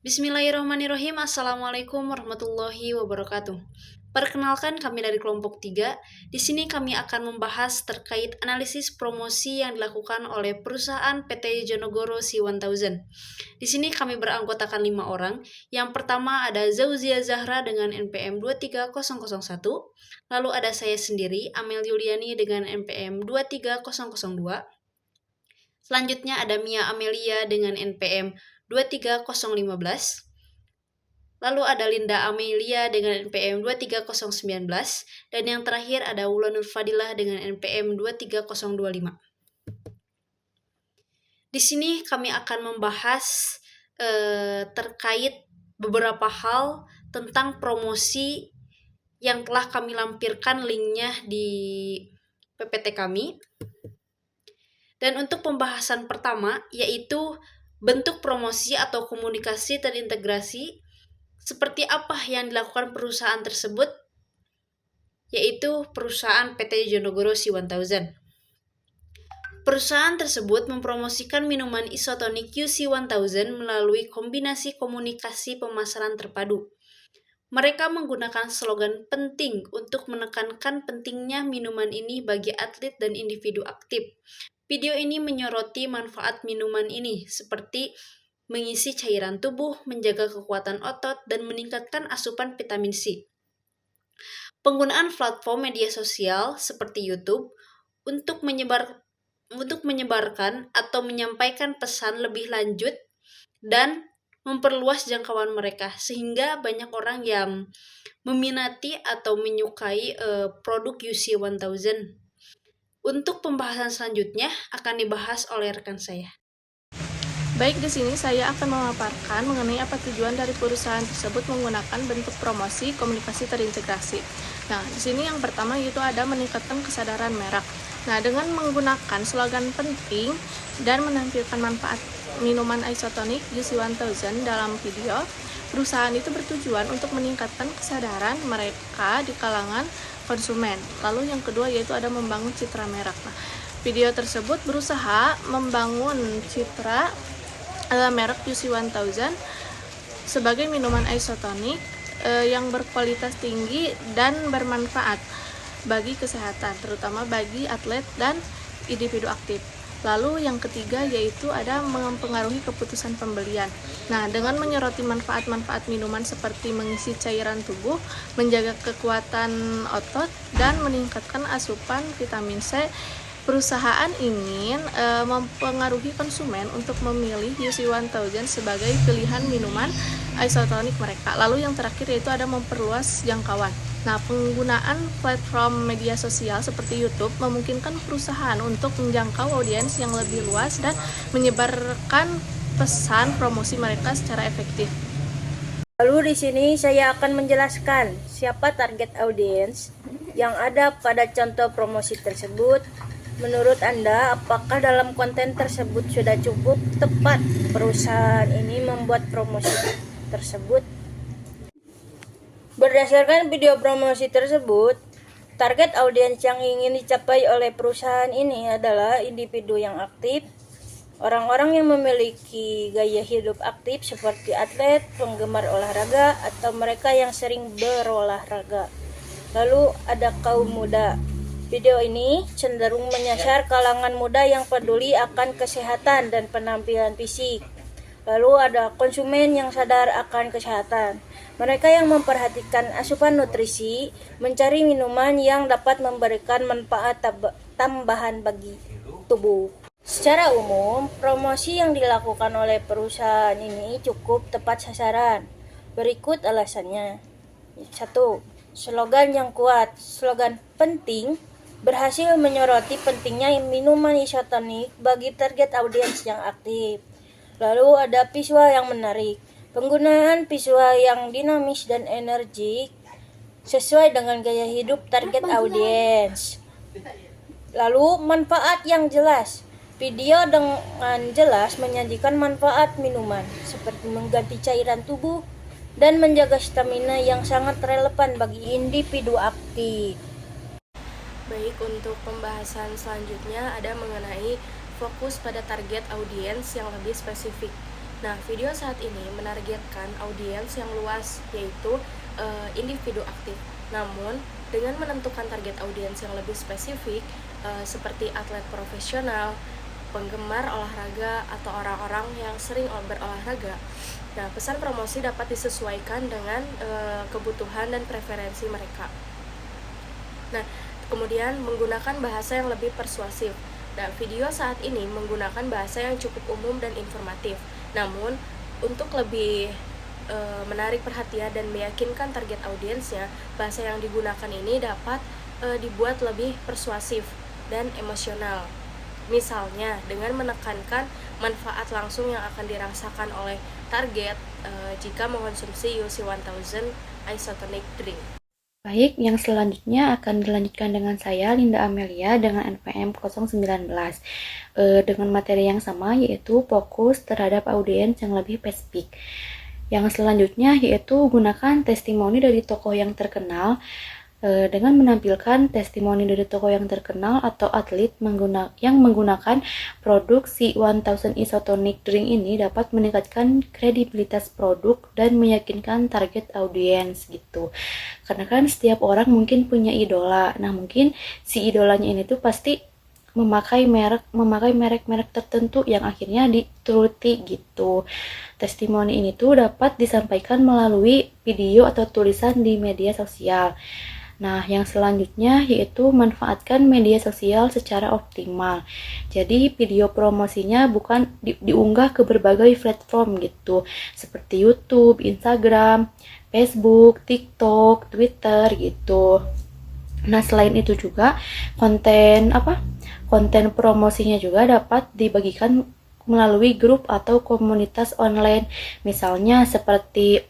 Bismillahirrahmanirrahim. Assalamualaikum warahmatullahi wabarakatuh. Perkenalkan, kami dari kelompok 3. Di sini kami akan membahas terkait analisis promosi yang dilakukan oleh perusahaan PT Jonogoro C1000. Di sini kami beranggotakan 5 orang. Yang pertama ada Zauzia Zahra dengan NPM 23001. Lalu ada saya sendiri, Amel Yuliani dengan NPM 23002. Selanjutnya ada Mia Amelia dengan NPM 23015. Lalu ada Linda Amelia dengan NPM 23019. Dan yang terakhir ada Wulanur Fadilah dengan NPM 23025. Di sini kami akan membahas terkait beberapa hal tentang promosi yang telah kami lampirkan linknya di PPT kami. Dan untuk pembahasan pertama yaitu bentuk promosi atau komunikasi terintegrasi, seperti apa yang dilakukan perusahaan tersebut, yaitu perusahaan PT Jonogoro C1000. Perusahaan tersebut mempromosikan minuman isotonik UC1000 melalui kombinasi komunikasi pemasaran terpadu. Mereka menggunakan slogan penting untuk menekankan pentingnya minuman ini bagi atlet dan individu aktif. Video ini menyoroti manfaat minuman ini seperti mengisi cairan tubuh, menjaga kekuatan otot, dan meningkatkan asupan vitamin C. Penggunaan platform media sosial seperti YouTube untuk menyebarkan atau menyampaikan pesan lebih lanjut dan memperluas jangkauan mereka sehingga banyak orang yang meminati atau menyukai produk UC1000. Untuk pembahasan selanjutnya akan dibahas oleh rekan saya. Baik, di sini saya akan memaparkan mengenai apa tujuan dari perusahaan tersebut menggunakan bentuk promosi komunikasi terintegrasi. Nah, di sini yang pertama yaitu ada meningkatkan kesadaran merek. Nah, dengan menggunakan slogan penting dan menampilkan manfaat minuman isotonik UC1000 dalam video, perusahaan itu bertujuan untuk meningkatkan kesadaran mereka di kalangan konsumen. Lalu yang kedua yaitu ada membangun citra merek. Nah, video tersebut berusaha membangun citra merek UC1000 sebagai minuman isotonik yang berkualitas tinggi dan bermanfaat bagi kesehatan, terutama bagi atlet dan individu aktif. Lalu yang ketiga yaitu ada mempengaruhi keputusan pembelian. Nah, dengan menyoroti manfaat-manfaat minuman seperti mengisi cairan tubuh, menjaga kekuatan otot, dan meningkatkan asupan vitamin C, perusahaan ingin mempengaruhi konsumen untuk memilih UC1000 sebagai pilihan minuman isotonik mereka. Lalu yang terakhir yaitu ada memperluas jangkauan. Nah, penggunaan platform media sosial seperti YouTube memungkinkan perusahaan untuk menjangkau audiens yang lebih luas dan menyebarkan pesan promosi mereka secara efektif. Lalu di sini saya akan menjelaskan siapa target audiens yang ada pada contoh promosi tersebut. Menurut Anda, apakah dalam konten tersebut sudah cukup tepat perusahaan ini membuat promosi tersebut? Berdasarkan video promosi tersebut, target audiens yang ingin dicapai oleh perusahaan ini adalah individu yang aktif, orang-orang yang memiliki gaya hidup aktif seperti atlet, penggemar olahraga, atau mereka yang sering berolahraga. Lalu ada kaum muda. Video ini cenderung menyasar kalangan muda yang peduli akan kesehatan dan penampilan fisik. Lalu ada konsumen yang sadar akan kesehatan. Mereka yang memperhatikan asupan nutrisi, mencari minuman yang dapat memberikan manfaat tambahan bagi tubuh. Secara umum, promosi yang dilakukan oleh perusahaan ini cukup tepat sasaran. Berikut alasannya. 1. Slogan yang kuat. Slogan penting berhasil menyoroti pentingnya minuman isotonik bagi target audiens yang aktif. Lalu ada visual yang menarik. Penggunaan visual yang dinamis dan energik sesuai dengan gaya hidup target audiens. Lalu manfaat yang jelas. Video dengan jelas menyajikan manfaat minuman seperti mengganti cairan tubuh dan menjaga stamina yang sangat relevan bagi individu aktif. Baik, untuk pembahasan selanjutnya ada mengenai fokus pada target audiens yang lebih spesifik. Nah, video saat ini menargetkan audiens yang luas, yaitu individu aktif. Namun, dengan menentukan target audiens yang lebih spesifik, seperti atlet profesional, penggemar olahraga, atau orang-orang yang sering berolahraga. Nah, pesan promosi dapat disesuaikan dengan kebutuhan dan preferensi mereka. Nah, kemudian menggunakan bahasa yang lebih persuasif. Nah, video saat ini menggunakan bahasa yang cukup umum dan informatif. Namun, untuk lebih menarik perhatian dan meyakinkan target audiensnya, bahasa yang digunakan ini dapat dibuat lebih persuasif dan emosional. Misalnya, dengan menekankan manfaat langsung yang akan dirasakan oleh target jika mengkonsumsi UC 1000 isotonic drink. Baik, yang selanjutnya akan dilanjutkan dengan saya, Linda Amelia, dengan NPM 019, dengan materi yang sama, yaitu fokus terhadap audiens yang lebih spesifik. Yang selanjutnya yaitu gunakan testimoni dari tokoh yang terkenal. Dengan menampilkan testimoni dari tokoh yang terkenal atau atlet yang menggunakan produk si 1000 isotonic drink ini dapat meningkatkan kredibilitas produk dan meyakinkan target audiens gitu. Karena kan setiap orang mungkin punya idola. Nah, mungkin si idolanya ini tuh pasti memakai merek-merek tertentu yang akhirnya dituruti gitu. Testimoni ini tuh dapat disampaikan melalui video atau tulisan di media sosial. Nah, yang selanjutnya yaitu manfaatkan media sosial secara optimal. Jadi video promosinya bukan diunggah ke berbagai platform gitu, seperti YouTube, Instagram, Facebook, TikTok, Twitter gitu. Nah, selain itu juga konten promosinya juga dapat dibagikan melalui grup atau komunitas online. Misalnya seperti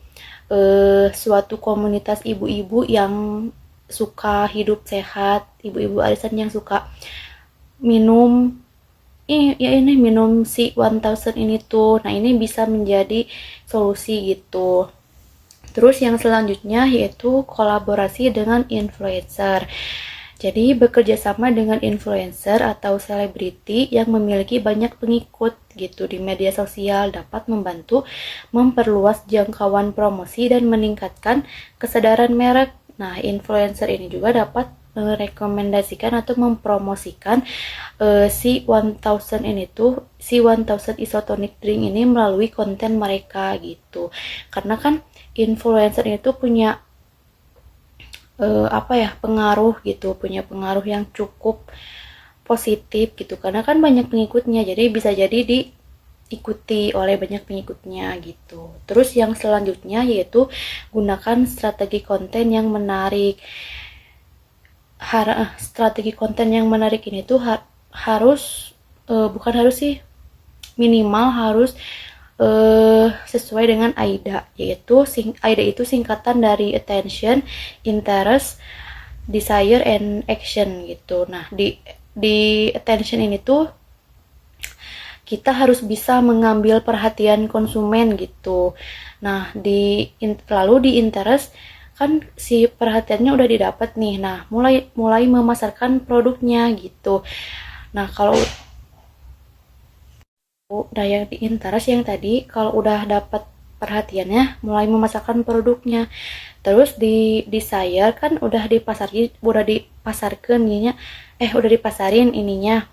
suatu komunitas ibu-ibu yang suka hidup sehat, ibu-ibu arisan yang suka minum minum si 1000 ini tuh. Nah, ini bisa menjadi solusi gitu. Terus yang selanjutnya yaitu kolaborasi dengan influencer. Jadi bekerja sama dengan influencer atau selebriti yang memiliki banyak pengikut gitu di media sosial dapat membantu memperluas jangkauan promosi dan meningkatkan kesadaran merek. Nah, influencer ini juga dapat merekomendasikan atau mempromosikan si 1000 isotonic drink ini melalui konten mereka gitu. Karena kan influencer itu punya pengaruh gitu, punya pengaruh yang cukup positif gitu, karena kan banyak pengikutnya, jadi bisa jadi diikuti oleh banyak pengikutnya gitu. Terus yang selanjutnya yaitu gunakan strategi konten yang menarik. Strategi konten yang menarik ini tuh minimal harus sesuai dengan AIDA, yaitu AIDA itu singkatan dari attention, interest, desire, and action gitu. Nah, di attention ini tuh kita harus bisa mengambil perhatian konsumen gitu. Nah, lalu di interest kan si perhatiannya udah didapat nih. Nah, mulai memasarkan produknya gitu. Nah, kalau yang di interest yang tadi, kalau udah dapat perhatiannya, mulai memasarkan produknya. Terus di desire kan udah dipasarin ininya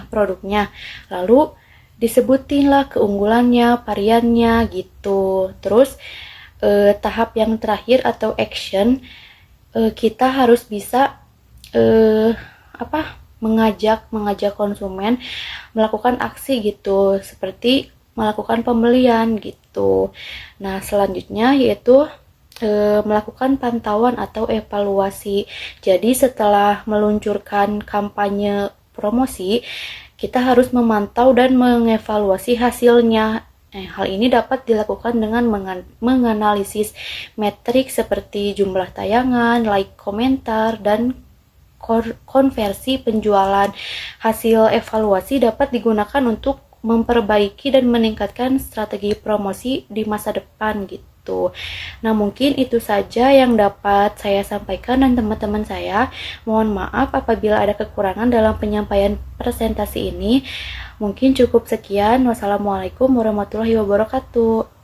produknya. Lalu disebutin lah keunggulannya, variannya gitu. Terus tahap yang terakhir atau action, kita harus bisa mengajak konsumen melakukan aksi gitu, seperti melakukan pembelian gitu. Nah, selanjutnya yaitu melakukan pantauan atau evaluasi. Jadi setelah meluncurkan kampanye promosi, kita harus memantau dan mengevaluasi hasilnya. Hal ini dapat dilakukan dengan menganalisis metrik seperti jumlah tayangan, like, komentar, dan konversi penjualan. Hasil evaluasi dapat digunakan untuk memperbaiki dan meningkatkan strategi promosi di masa depan gitu. Nah, mungkin itu saja yang dapat saya sampaikan dan teman-teman saya. Mohon maaf apabila ada kekurangan dalam penyampaian presentasi ini. Mungkin cukup sekian. Wassalamualaikum warahmatullahi wabarakatuh.